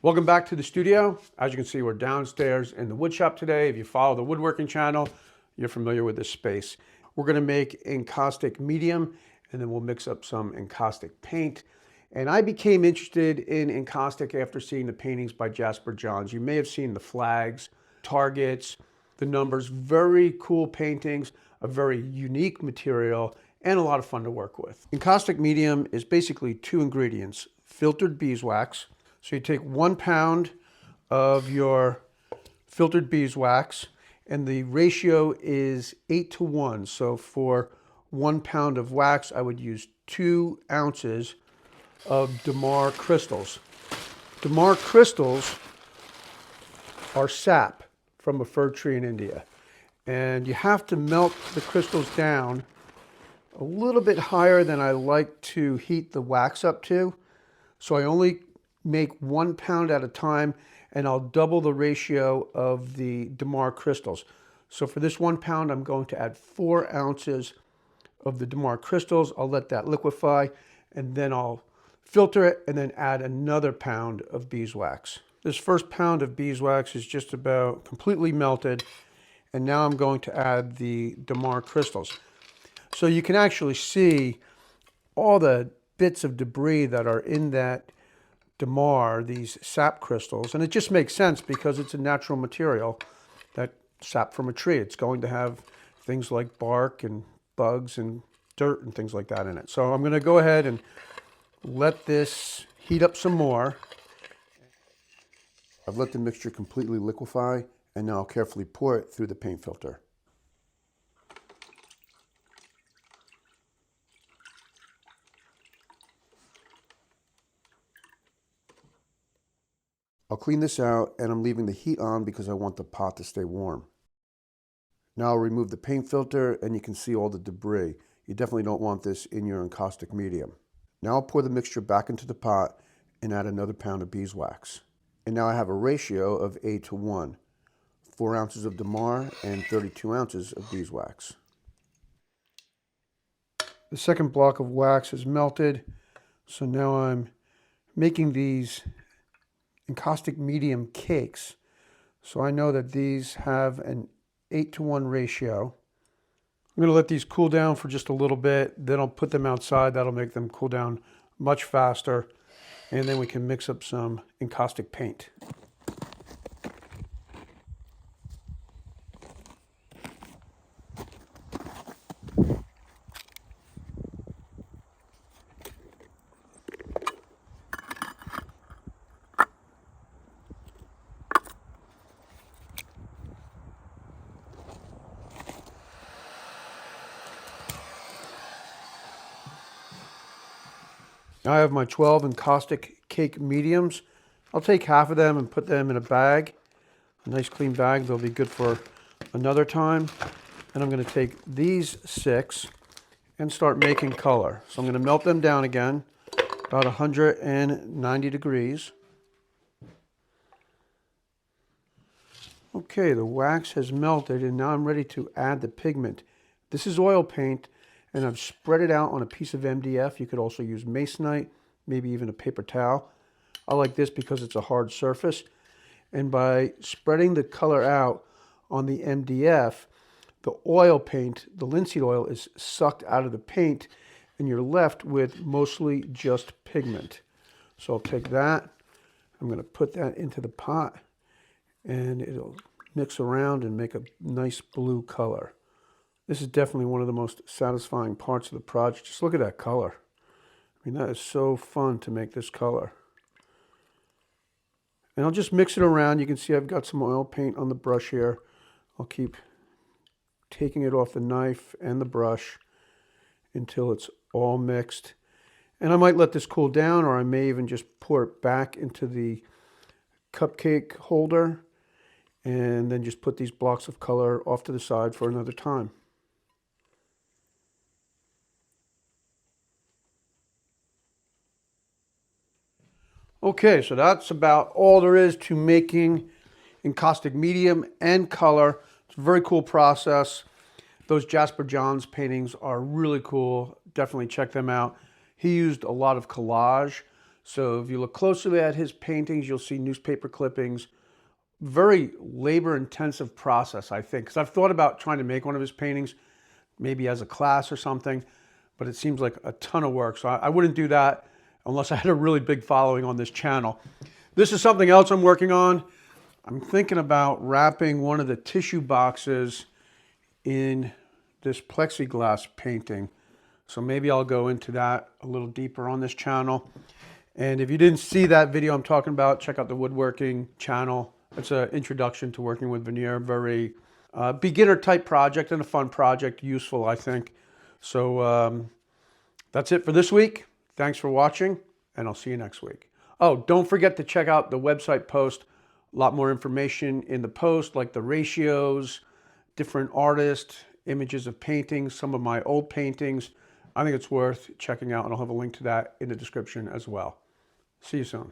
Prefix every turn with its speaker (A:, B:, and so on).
A: Welcome back to the studio. As you can see, we're downstairs in the wood shop today. If you follow the woodworking channel, you're familiar with this space. We're gonna make encaustic medium, and then we'll mix up some encaustic paint. And I became interested in encaustic after seeing the paintings by Jasper Johns. You may have seen the flags, targets, the numbers, very cool paintings, a very unique material, and a lot of fun to work with. Encaustic medium is basically two ingredients: filtered beeswax. So you take 1 pound of your filtered beeswax, and the ratio is 8:1. So for 1 pound of wax, I would use 2 ounces of damar crystals. Damar crystals are sap from a fir tree in India. And you have to melt the crystals down a little bit higher than I like to heat the wax up to. So I only make 1 pound at a time, and I'll double the ratio of the damar crystals. So for this 1 pound, I'm going to add 4 ounces of the damar crystals. I'll let that liquefy, and then I'll filter it and then add another pound of beeswax. This first pound of beeswax is just about completely melted, and now I'm going to add the damar crystals. So you can actually see all the bits of debris that are in that damar, these sap crystals, and it just makes sense because it's a natural material, that sap from a tree. It's going to have things like bark and bugs and dirt and things like that in it. So I'm going to go ahead and let this heat up some more. I've let the mixture completely liquefy, and now I'll carefully pour it through the paint filter. I'll clean this out, and I'm leaving the heat on because I want the pot to stay warm. Now I'll remove the paint filter, and you can see all the debris. You definitely don't want this in your encaustic medium. Now I'll pour the mixture back into the pot and add another pound of beeswax. And now I have a ratio of 8:1, 4 ounces of damar and 32 ounces of beeswax. The second block of wax is melted, so now I'm making these encaustic medium cakes. So I know that these have an 8:1 ratio. I'm going to let these cool down for just a little bit, then I'll put them outside. That'll make them cool down much faster, and then we can mix up some encaustic paint. Now I have my 12 encaustic cake mediums. I'll take half of them and put them in a bag, a nice clean bag. They'll be good for another time. And I'm going to take these 6 and start making color. So I'm going to melt them down again, about 190 degrees. Okay, the wax has melted, and now I'm ready to add the pigment. This is oil paint, and I've spread it out on a piece of MDF. You could also use masonite, maybe even a paper towel. I like this because it's a hard surface. And by spreading the color out on the MDF, the oil paint, the linseed oil, is sucked out of the paint, and you're left with mostly just pigment. So I'll take that. I'm going to put that into the pot, and it'll mix around and make a nice blue color. This is definitely one of the most satisfying parts of the project. Just look at that color. I mean, that is so fun to make this color. And I'll just mix it around. You can see I've got some oil paint on the brush here. I'll keep taking it off the knife and the brush until it's all mixed. And I might let this cool down, or I may even just pour it back into the cupcake holder and then just put these blocks of color off to the side for another time. Okay, so that's about all there is to making encaustic medium and color. It's a very cool process. Those Jasper Johns paintings are really cool. Definitely check them out. He used a lot of collage, So if you look closely at his paintings, you'll see newspaper clippings. Very labor-intensive process, I think, because I've thought about trying to make one of his paintings, maybe as a class or something, but it seems like a ton of work. So I wouldn't do that unless I had a really big following on this channel. This is something else I'm working on. I'm thinking about wrapping one of the tissue boxes in this plexiglass painting. So maybe I'll go into that a little deeper on this channel. And if you didn't see that video I'm talking about, check out the woodworking channel. It's an introduction to working with veneer. Very beginner type project and a fun project, useful, I think. So that's it for this week. Thanks for watching, and I'll see you next week. Oh, don't forget to check out the website post. A lot more information in the post, like the ratios, different artists, images of paintings, some of my old paintings. I think it's worth checking out, and I'll have a link to that in the description as well. See you soon.